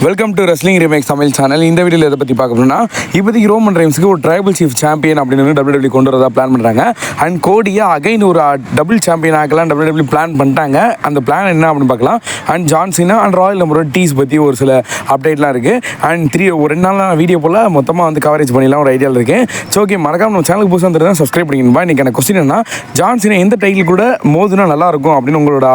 Welcome to wrestling remakes Tamil channel. இந்த வீடியோவில் எதை பற்றி பார்க்கணும்னா, இப்போதைக்கு ரோமன் ரெயின்ஸுக்கு ஒரு ட்ரைபல் சீஃப் சாம்பியன் அப்படின்னு WWE கொண்டு வரதா பிளான் பண்ணுறாங்க. அண்ட் கோடியை அகைன் ஒரு டபுள் சாம்பியன் ஆக்கலாம் WWE பிளான் பண்ணிட்டாங்க. அந்த பிளான் என்ன அப்படின்னு பார்க்கலாம். அண்ட் ஜான்சினா அண்ட் ராயல் நம்பரோட டீஸ் பற்றி ஒரு சில அப்டேட்லாம் இருக்குது. அண்ட் ஒரு 2 நாள் வீடியோ போல் மொத்தமாக வந்து கவரேஜ் பண்ணிடலாம் ஒரு ஐடியாவில் இருக்கேன். ஸோ ஓகே, மறக்காம நம்ம சேனலுக்கு புதுசாக வந்துட்டு தான் சப்ஸ்கிரைப் பண்ணிக்கணும்பா. இன்றைக்கி எனக்கு கொஸ்டின் என்ன, ஜான்சினா எந்த டைட்டில் கூட மோதுனா நல்லாயிருக்கும் அப்படின்னு உங்களோட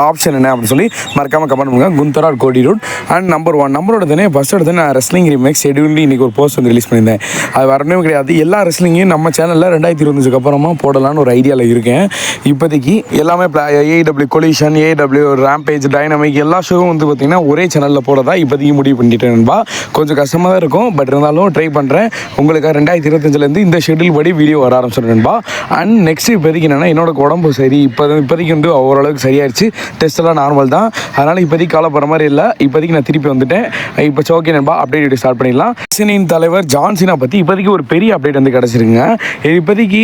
ஆப்ஷன் என்ன அப்படின்னு சொல்லி மறக்காமல் கமெண்ட் பண்ணுங்கள். குந்தர் ஆர் கோடி ரூட். அண்ட் நம்பரோட தானே ஃபஸ்ட் எடுத்து நான் ரெஸ்லிங் ரீமேக்ஸ் ஷெடியூல் இன்றைக்கி ஒரு போஸ்ட் வந்து ரிலீஸ் பண்ணியிருந்தேன். அது வரவே கிடையாது. எல்லா ரெஸ்லிங்கையும் நம்ம சேனலில் 2025 அப்புறமா போடலான்னு ஒரு ஐடியாவில் இருக்கேன். இப்போதைக்கு எல்லாமே AEW collision, AEW rampage, dynamic எல்லா ஷோவும் வந்து பார்த்திங்கன்னா ஒரே சேனலில் போடதா இப்போதைக்கு முடிவு பண்ணிட்டேன்பா. கொஞ்சம் கஷ்டமாக தான் இருக்கும், பட் இருந்தாலும் ட்ரை பண்ணுறேன். உங்களுக்கு 2025 இந்த ஷெடியூல் படி வீடியோ வர ஆரம்பிச்சிடுறேன்பா. அண்ட் நெக்ஸ்ட் இப்போதைக்கு என்னென்னா, என்னோட உடம்பு சரி இப்போதைக்கு வந்து ஓரளவுக்கு சரியாயிடுச்சு. டெஸ்ட் எல்லாம் நார்மல் தான். அதனால் இப்போதைக்கு கவலைப்படுற மாதிரி இல்லை. இப்போதைக்கு நான் திருப்பி வந்துட்டேன். இப்போ ஓகே நண்பா, அப்டேட் ஸ்டார்ட் பண்ணிடலாம். சினின் தலைவர் ஜான்சினா பற்றி இப்போதைக்கு ஒரு பெரிய அப்டேட் வந்து கிடச்சிருங்க. இப்போதைக்கு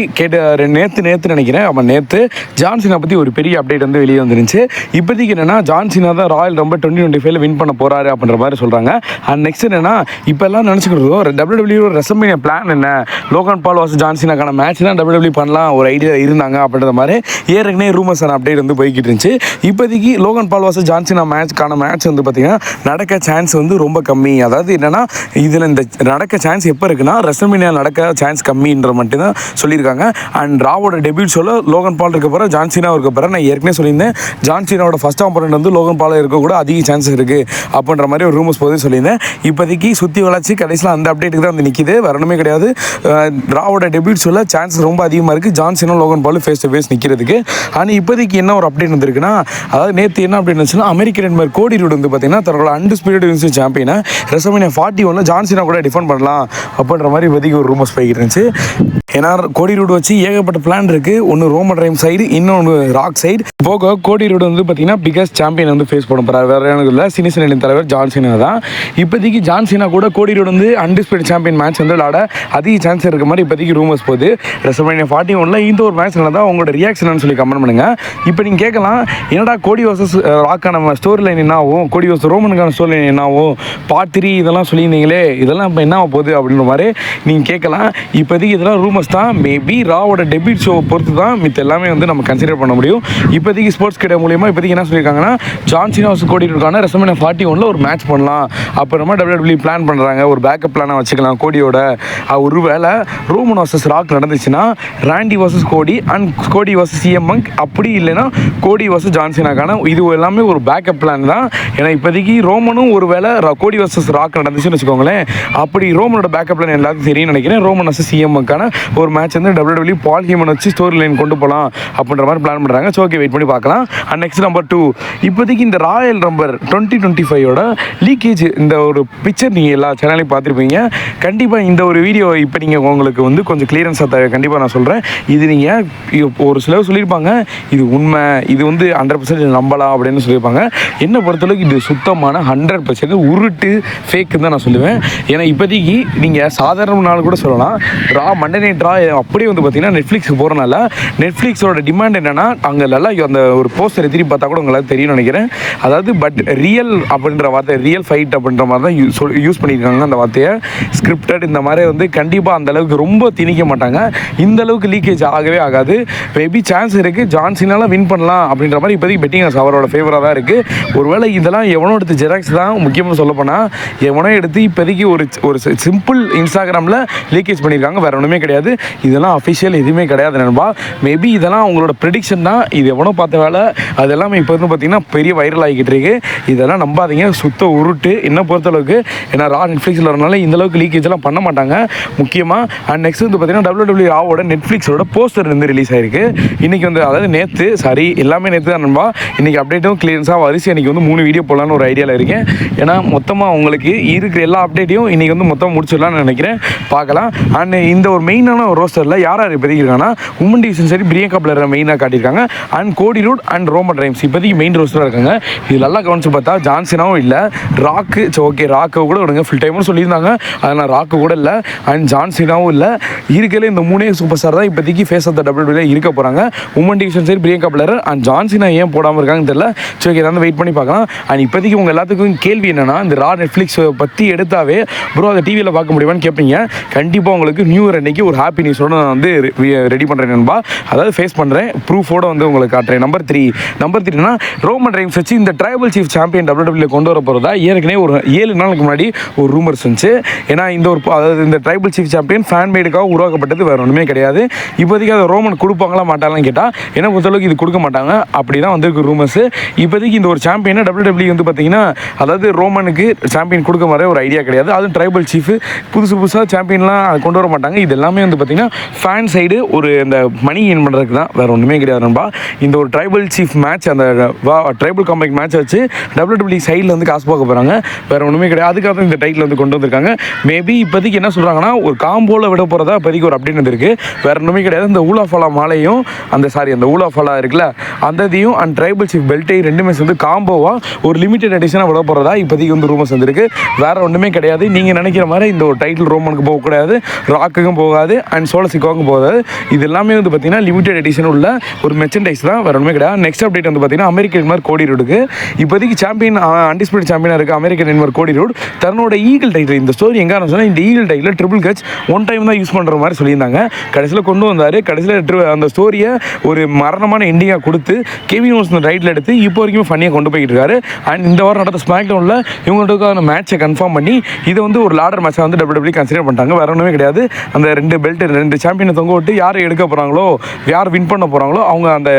நேற்று நினைக்கிறேன். ஆமாம், நேற்று ஜான்சினா பற்றி ஒரு பெரிய அப்டேட் வந்து வெளியே வந்துருந்துச்சு. இப்போதைக்கு என்னென்னா, ஜான்சினா தான் ராயல் ரம்பர் 2025 வின் பண்ண போகிறாரு அப்படின்ற மாதிரி சொல்கிறாங்க. அண்ட் நெக்ஸ்ட் என்னென்னா, இப்போ எல்லாம் நினச்சிக்கிறதோ WWE ரெஸ்லிமேனியா பிளான் என்ன, லோகன் பால் வாஸ் ஜான்சினாக்கான மேட்ச் தான் WWE பண்ணலாம் ஒரு ஐடியா இருந்தாங்க அப்படின்ற மாதிரி ஏற்கனவே ரூமர்ஸ் அப்டேட் வந்து போய்கிட்டு இருந்துச்சு. இப்போதைக்கு Logan ball was John Cena match வந்து பார்த்திங்கன்னா நடக்க சான்ஸ் வந்து ரொம்ப கம்மி. அதாவது என்னென்னா, இதில் இந்த நடக்க சான்ஸ் எப்போ இருக்குன்னா, ரெஸ்லிமேனியா நடக்க சான்ஸ் கம்மின்ற மட்டும் தான் சொல்லியிருக்காங்க. அண்ட் ராவோட டெபியூட் ஷோவில் லோகன் பால் இருக்க போகிற, ஜான்சினா இருக்க போகிற. நான் ஏற்கனவே சொல்லியிருந்தேன், ஜான்சினாவோட ஃபஸ்ட் ஆப்போனன்ட் வந்து லோகன் பால் இருக்க கூட அதிக சான்சஸ் இருக்குது அப்படின்ற மாதிரி ஒரு ரூமர்ஸ் போது சொல்லியிருந்தேன். இப்போதைக்கு சுற்றி வளர்ச்சி கடைசியில் அந்த அப்டேட்டுக்கு தான் வந்து நிற்கிது, வரணுமே கிடையாது. ராவோட டெபியூட் ஷோவில் சான்ஸ் ரொம்ப அதிகமாக இருக்குது John Cena Logan Paul face to face நிற்கிறதுக்கு. ஆனால் இப்போதைக்கு என்ன ஒரு அப்டேட் வந்துருக்குன்னா, அதாவது நேற்று என்ன அப்டேட் இருந்துச்சுன்னா, அமெரிக்கன் மாதிரி கோடி ரூட் வந்து பார்த்திங்கன்னா தன்னோட அன்டிஸ்பியூட்டட் யூனிவர்சல் சாம்பியனை ரெஸ்லிமேனியா 41 ஜான்சினா கூட டிஃபெண்ட் பண்ணலாம் அப்படின்ற மாதிரி இப்போதைக்கு ஒரு ரூமர்ஸ் போய்கிட்டு இருந்துச்சு. ஏன்னா கோடி ரூட் வச்சு ஏகப்பட்ட பிளான் இருக்குது. ஒன்று ரோமன் ரெயின்ஸ் சைடு, இன்னொன்று ராக் சைடு. போக கோடி ரூட் வந்து பார்த்திங்கன்னா பிகஸ்ட் சாம்பியன் வந்து ஃபேஸ் பண்ண போகிறார். வேறு எனக்கு இல்லை, சினிசனின் தலைவர் ஜான்சினா தான். இப்போதைக்கு ஜான்சினா கூட கோடி ரூட் வந்து அன்டிஸ்பியூட்டட் சாம்பியன் மேட்ச் வந்து விளாட அதிக சான்ஸ் இருக்க மாதிரி இப்போதைக்கு ரூமர்ஸ் போகுது. ரெஸ்லிமேனியா 41 இந்த ஒரு மேட்ச் நடந்தால் உங்களோட ரியாக்ஷன் சொல்லி கமெண்ட் பண்ணுங்கள். இப்போ நீங்கள் கேட்கலாம், என்னடா கோடி வர்சஸ் ராக்கான ஸ்டோரி லைன் என்ன ஆகும், கோடி வர்சஸ் ரோமனுக்கான ஸ்டோரி லைன் என்ன ஆகும், பார்ட் 3 இதெல்லாம் சொல்லியிருந்தீங்களே, இதெல்லாம் இப்போ என்ன போகுது அப்படின்ற மாதிரி நீங்கள் கேட்கலாம். இப்போதைக்கு இதெல்லாம் ரூமர்ஸ் தான். மேபி ராவோட டெபியூட் ஷோ பொறுத்து தான் மித்த எல்லாமே வந்து நம்ம கன்சிடர் பண்ண முடியும். இப்போதைக்கு ஸ்போர்ட்ஸ் கிட்ட மூலியமாக இப்போதைக்கு என்ன சொல்லியிருக்காங்கன்னா, ஜான்சினா வர்சஸ் கோடி ரூட்கான ரெஸ்லிமேனியா 41 ஒரு மேட்ச் பண்ணலாம் அப்புறமா WWE பிளான் பண்ணுறாங்க. ஒரு பேக்கப் பிளானாக வச்சுக்கலாம் கோடியோட. ஒரு வேளை ரோமன் வர்சஸ் ராக் நடந்துச்சுன்னா ராண்டி வர்சஸ் கோடி அண்ட் கோடி வர்சஸ் CM Punk, அப்படி இல்லைன்னா கோடி வர்சஸ் ஜான்சினாக்கான இது எல்லாமே ஒரு பேக்கப் பிளான் தான். ஏன்னா இப்போதைக்கு ரோமனும் ஒரு வேளை கோடி வர்சஸ் ராக் நடந்துச்சுன்னு வச்சுக்கோங்களேன், அப்படி ரோமனோட பேக்கப் பிளான் எல்லாத்துக்கும் தெரியும் நினைக்கிறேன். ரோமன் வர்சஸ் CM Punkக்கான ஒரு மேட்ச் வந்து WWE பால் ஹீமன் வச்சு ஸ்டோரி லைன் கொண்டு போகலாம் அப்படின்ற மாதிரி பிளான் பண்ணுறாங்க. ஸோ ஓகே, வெயிட் பண்ணி பார்க்கலாம். அண்ட் நெக்ஸ்ட் நம்பர் 2, இப்போதைக்கு இந்த ராயல் நம்பர் 2025 லீக்கேஜ் இந்த ஒரு பிக்சர் நீங்கள் எல்லா சேனலையும் பார்த்துருப்பீங்க. கண்டிப்பாக இந்த ஒரு வீடியோ இப்போ நீங்கள் உங்களுக்கு வந்து கொஞ்சம் கிளியரன்ஸாக தேவை. கண்டிப்பாக நான் சொல்கிறேன், இது நீங்கள் ஒரு சிலர் சொல்லியிருப்பாங்க இது உண்மை, இது வந்து 100% நம்பலாம் அப்படின்னு சொல்லியிருப்பாங்க. என்னை பொறுத்தளவுக்கு இது சுத்தமான 100% உருட்டு ஃபேக்குன்னு தான் நான் சொல்லுவேன். ஏன்னா இப்போதைக்கு நீங்கள் சாதாரண நாள் கூட சொல்லலாம், மண்டே நைட் ரா அப்படியே வந்து பார்த்தீங்கன்னா நெட்ஃப்ளிக்ஸுக்கு போகிறனால நெட்ஃப்ளிக்ஸோட டிமாண்ட் என்னென்னா, அங்கே நல்லா அந்த ஒரு போஸ்டரை திருப்பி பார்த்தா கூட உங்களுக்கு தெரியும் நினைக்கிறேன். அதாவது பட் ரியல் அப்படின்ற வார்த்தை, ரியல் ஃபைட் அப்படின்ற மாதிரி தான் யூஸ் பண்ணியிருக்காங்க அந்த வார்த்தையை. ஸ்கிரிப்டட் இந்த மாதிரி வந்து கண்டிப்பாக அந்த அளவுக்கு ரொம்ப திணிக்க மாட்டாங்க. இந்த அளவுக்கு லீக்கேஜ் ஆகவே ஆகாது. மேபி சான்ஸ் இருக்குது ஜான்சினால வின் பண்ணலாம் அப்படின்ற மாதிரி இப்போதைக்கு பெட்டிங் அவரோட ஃபேவராக தான் இருக்குது. ஒருவேளை இதெல்லாம் எவனோ எடுத்து ஜெராக்ஸ் தான் முக்கியமாக சொல்ல போனால், எவனோ எடுத்து இப்போதைக்கு ஒரு சிம்பிள் இன்ஸ்டாகிராமில் லீக்கேஜ் பண்ணியிருக்காங்க, வேறு ஒன்றுமே கிடையாது. இதெல்லாம் அஃபிஷியல் எதுவுமே கிடையாது நண்பா. மேபி இதெல்லாம் அவங்களோட ப்ரெடிக்ஷன் தான். இது எவனோ பார்த்த வேலை, அது எல்லாமே இப்போ வந்து பார்த்திங்கன்னா பெரிய வைரல் ஆகிக்கிட்டு இருக்கு. இதெல்லாம் நம்பாதீங்க, சுத்த உருட்டு என்ன பொறுத்தளவுக்கு. ஏன்னா ரா நெட்ஃப்ளிக்ஸில் வரனால இந்த அளவுக்கு லீக்கேஜெல்லாம் பண்ண மாட்டாங்க முக்கியமாக. அண்ட் நெக்ஸ்ட் வந்து பார்த்திங்கன்னா WWE ராவோட நெட்ஃப்ளிக்ஸோட போஸ்டர் வந்து ரிலீஸ் ஆகிருக்கு இன்றைக்கி வந்து. அதாவது நேற்று எல்லாமே நேற்று தான் நண்பா. இன்றைக்கி அப்டேட்டும் கிளியரன்ஸாக வரிசை இன்றைக்கி வந்து 3 வீடியோ போடலான்னு ஒரு ஐடியாவில் இருக்கேன். ஏன்னா மொத்தமாக உங்களுக்கு இருக்கிற எல்லா அப்டேட்டையும் இன்றைக்கி வந்து மொத்தமாக முடிச்சிடலான்னு நினைக்கிறேன். பார்க்கலாம். அண்ட் இந்த ஒரு மெயினான ஒரு ரோஸ்டரில் யார் இப்போதைக்கு இருக்காங்கன்னா, உமன் டிவிஷன் சரி பிரியங்கா பிளேயரை மெயினாக காட்டியிருக்காங்க. And Cody Rhodes and Roman Reigns இப்போதைக்கு மெயின் ரோஸ்டராக இருக்காங்க. இது நல்லா கவனிச்சு பார்த்தா ஜான்சினாவும் இல்லை, ராக்கு ஓகே ராக்கை கூட விடுங்க, ஃபுல் டைமும் சொல்லியிருந்தாங்க, அதனால் ராக்கு கூட இல்லை. அண்ட் ஜான்சினாவும் இல்லை. இருக்கல இந்த 3 சூப்பர் ஸ்டார் தான் இப்போதைக்கு ஃபேஸ் ஆஃப் த WWE இருக்க போகிறாங்க. உமன் டிவிஷன் சரி பிரியங்கா பிளேயர் அண்ட் ஜான்சினா ஏன் போடாமல் இருக்காங்கன்னு தெரியல. ஸோ ஓகே, வெயிட் பண்ணி பார்க்கலாம். அண்ட் இப்போதைக்கு உங்கள் எல்லாத்துக்கும் கேள்வி கேள்வி என்னென்னா, இந்த ரா நெட்ஃப்ளிக்ஸ் பற்றி எடுத்தாவே ப்ரோ அதை டிவியில் பார்க்க முடியுமான்னு கேட்பீங்க. கண்டிப்பாக உங்களுக்கு நியூ இயர் அன்னைக்கு ஒரு ஹாப்பி நியூஸோட நான் வந்து ரெடி பண்ணுறேன் நண்பா. அதாவது ஃபேஸ் பண்ணுறேன், ப்ரூஃபோட வந்து உங்களுக்கு காட்டுறேன். நம்பர் த்ரீனா ரோமன் ரெயின்ஸ் வச்சு இந்த ட்ரைபல் சீஃப் சாம்பியன் WWE கொண்டு வர போகிறதா ஏற்கனவே ஒரு 7 நாளுக்கு முன்னாடி ஒரு ரூமர்ஸ் இருந்துச்சு. ஏன்னா அதாவது இந்த ட்ரைபல் சீஃப் சாம்பியன் ஃபேன் மேடுக்காக உருவாக்கப்பட்டது, வேறு ஒன்றுமே கிடையாது. இப்போதைக்கு அதை ரோமன் கொடுப்பாங்களா மாட்டாங்களான்னு கேட்டால் என்ன பொறுத்தளவுக்கு இது கொடுக்க மாட்டாங்க, அப்படி தான் வந்திருக்கு ரூமர்ஸ். இப்போதைக்கு இந்த ஒரு சாம்பியனை WWE வந்து பார்த்தீங்கன்னா, அதாவது ரோமனுக்கு சாம்பியன் கொடுக்க மாதிரி ஒரு ஐடியா கிடையாது. அதுவும் ட்ரைபல் சீஃப் புதுசாக சாம்பியன்லாம் கொண்டு வர மாட்டாங்க. இது எல்லாமே வந்து பார்த்தீங்கன்னா ஃபேன் சைடு ஒரு இந்த மணி ஏர்ன் பண்ணுறதுக்கு தான், வேறு ஒன்றுமே கிடையாது நண்பா. இந்த ஒரு ட்ரைபல் சீஃப் மேட்ச், அந்த ட்ரைபல் காம்பேக்ட் மேட்ச் வச்சு WWE சைடில் வந்து காசு பார்க்க போகிறாங்க, வேறு ஒன்றுமே கிடையாது. அதுக்காக தான் இந்த டைட்டில் வந்து கொண்டு வந்திருக்காங்க. மேபி இப்போதைக்கு என்ன சொல்கிறாங்கன்னா, ஒரு காம்போவில் விட போகிறதா இப்போதைக்கு ஒரு அப்டேட் வந்துருக்கு, வேறு ஒன்றுமே கிடையாது. இந்த ஊலாஃபாலா மாலையும் அந்த ஊலாஃபாலா இருக்குல்ல அந்த இதையும் அண்ட் ட்ரைபல் சீஃப் பெல்ட்டையும் ரெண்டுமே சேர்ந்து காம்போவாக ஒரு லிமிடெட் எடிஷனாக விட போகிறதா இப்போதைக்கு வந்து ரூமர்ஸ் வந்துருக்கு, வேறு ஒன்றுமே கிடையாது. நீங்கள் நினைக்கிற மாதிரி இந்த ஒரு டைட்டில் ரோமனுக்கு போகக்கூடாது, ராக்குக்கும் போகாது அண்ட் சோலசிக்காவுக்கும் போகாது. இது எல்லாமே வந்து பார்த்தீங்கன்னா லிமிடெட் எடிஷன் உள்ள ஒரு மெர்ச்சன்டைஸ் தான், வேறு ஒன்றுமே கிடையாது. நெக்ஸ்ட் அப்டேட் வந்து பார்த்தீங்கன்னா அமெரிக்கன் இன்வர் கோடி ரோடுக்கு இப்போதைக்கு சாம்பியன் அன்டிஸ்பியூட்டட் சாம்பியனாக இருக்குது அமெரிக்கன் இன்வர் கோடி ரோடு தன்னோட ஈகிள் டைட்டில். இந்த ஸ்டோரி எங்கே சொன்னால், இந்த eagle title triple Kutch one time தான் யூஸ் பண்ணுற மாதிரி சொல்லியிருந்தாங்க. கடைசியில் கொண்டு வந்தார். கடைசியில் அந்த ஸ்டோரியை ஒரு மரணமான எண்டிங்காக கொடுத்து கெவின் ஓன்ஸ் ரைட்டில் எடுத்து இப்போ வரைக்கும் ஃபன்னியாக கொண்டு போய்கிட்டு இருக்காரு. அண்ட் இந்த வாரம் நடந்த ஸ்மாக் டவுனில் இவங்களுக்கான மேட்சை கன்ஃபார்ம் பண்ணி இதை வந்து ஒரு லாடர் மேட்சாக வந்து WWE கன்சிடர் பண்ணிட்டாங்க, வேறு ஒன்றுமே கிடையாது. அந்த 2 சாம்பியனை தொங்க விட்டு யார் எடுக்க போகிறாங்களோ, யார் வின் பண்ண போகிறாங்களோ, அவங்க அந்த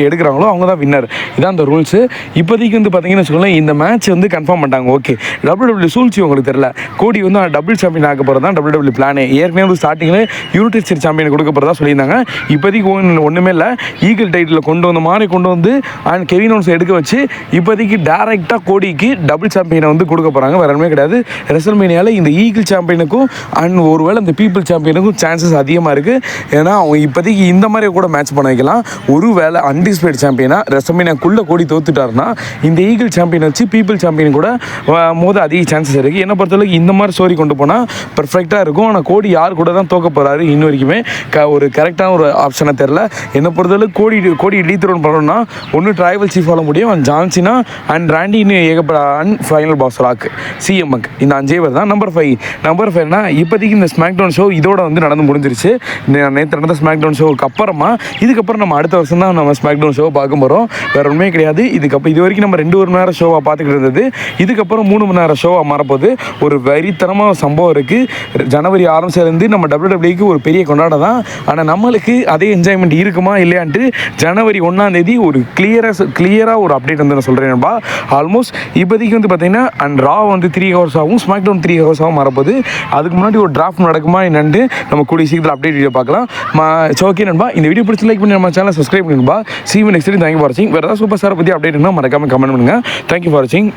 எடுக்கிறாங்களோ அவங்க தான் வின்னர். இதான் அந்த ரூல்ஸு. இப்போதைக்கு வந்து பார்த்தீங்கன்னு வச்சுக்கோங்களேன், இந்த மேட்ச் வந்து கன்ஃபார்ம் பண்ணிட்டாங்க. ஓகே, WWE சூழ்ச்சி உங்களுக்கு தெரியல, கோடி வந்து டபுள் சாம்பியன் ஆக போகிறது தான் WWE பிளானே. ஏற்கனவே வந்து ஸ்டார்டிங்கில் யுனைடெட் ஸ்டேட்ஸ் சாம்பியன் கொடுக்க போகிறதா சொல்லியிருந்தாங்க. இப்போதைக்கு ஒன்றுமே இல்லை, ஈகிள் டைட்டில் கொண்டு வந்த மாதிரி கொண்டு வந்து அண்ட் கெவின் ஓன்ஸ் எடுக்க வச்சு இப்போதைக்கு டேரெக்டாக கோடிக்கு டபுள் சாம்பியனை வந்து கொடுக்க போகிறாங்க, வேறு ஒன்றுமே கிடையாது. ரெசல்மேனியாவில் இந்த ஈகிள் சாம்பியனுக்கும் அண்ட் ஒருவேளை இந்த பீப்புள் சாம்பியனுக்கும் சான்சஸ் அதிகமாக இருக்குது. ஏன்னா அவங்க இப்போதைக்கு இந்த மாதிரி கூட மேட்ச் பண்ண வைக்கலாம். ஒரு வேளை அன்டிஸ்பியூட்டட் சாம்பியனாக ரெசல்மேனியாக்குள்ளே கோடி தோத்துட்டாருன்னா இந்த ஈகிள் சாம்பியன் வச்சு பீப்புள் சாம்பியன் கூட மோத அதிக சான்சஸ் இருக்குது. என்னை பொறுத்தளவுக்கு இந்த மாதிரி ஸ்டோரி கொண்டு போனால் பர்ஃபெக்டாக இருக்கும். ஆனால் கோடி யார் கூட தான் தோக்க போகிறாரு இன்ன வரைக்குமே ஒரு கரெக்டான ஒரு ஆப்ஷனை தெரில. என்னை பொறுத்தளவுக்கு கோடி டீத்ரோன் பண்ணணும்னா ஒன்று ட்ரைபல் சீஃப் ஆக முடியும், அண்ட் ஜான்சினா அண்ட் ராண்டி இன்னும் ஏகப்பட அண்ட் ஃபைனல் பாஸ் ராக் சிஎம்க்கு இந்த 5 பேர் தான். நம்பர் 5னா இப்போதைக்கு இந்த ஸ்மாக் டவுன் ஷோ இதோட வந்து நடந்து முடிஞ்சிருச்சு. நேற்று நடந்த ஸ்மாக் டவுன் ஷோவுக்கு அப்புறமா இதுக்கப்புறம் நம்ம அடுத்த வருஷம் தான் நம்ம ஸ்மாக் டவுன் ஷோவை பார்க்க போகிறோம், வேறு ஒன்றுமே கிடையாது. இது வரைக்கும் நம்ம 2 மணி நேரம் ஷோவாக பார்த்துக்கிட்டு இருந்தது, இதுக்கப்புறம் 3 மணி நேரம் ஷோவாக மாறப்போது. ஒரு வெறித்தனமாக சம்பவம் இருக்குது. ஜனவரி ஆரம்பிச்சிலேருந்து நம்ம WWEக்கு ஒரு பெரிய கொண்டாடம் தான். ஆனால் நம்மளுக்கு அதே என்ஜாய்மெண்ட் இருக்குமா இல்லையான்ட்டு ஜனவரி 1ஆம் தேதி ஒரு கிளியராக ஒரு அப்டேட் வந்து நான் சொல்கிறேன்பா. ஆல்மோஸ்ட் இப்போதைக்கு வந்து பார்த்தீங்கன்னா அண்ட் ரா வந்து 3 ஹவர்ஸ் ஆகும், ஸ்மாக் டவுன் 3 ஹவர்ஸ் ஆகும் மாறப்போது. அதுக்கு முன்னாடி ஒரு டிராஃப்ட் நடக்குமா என்னன்னு நம்ம கூடிய சீக்கிரத்தில் அப்டேட் வீடியோ பார்க்கலாம். ஓகே நண்பா, இந்த வீடியோ பிடிச்சி லைக் பண்ணி நம்ம சேனல் சப்ஸ்கிரைப் பண்ணுங்க. See you next time. Thank you for watching. வேறு ஏதாவது சூப்பர் ஸ்டாரை பற்றி அப்டேட் இருந்தால் மறக்காமல் கமெண்ட் பண்ணுங்கள். Thank you for watching.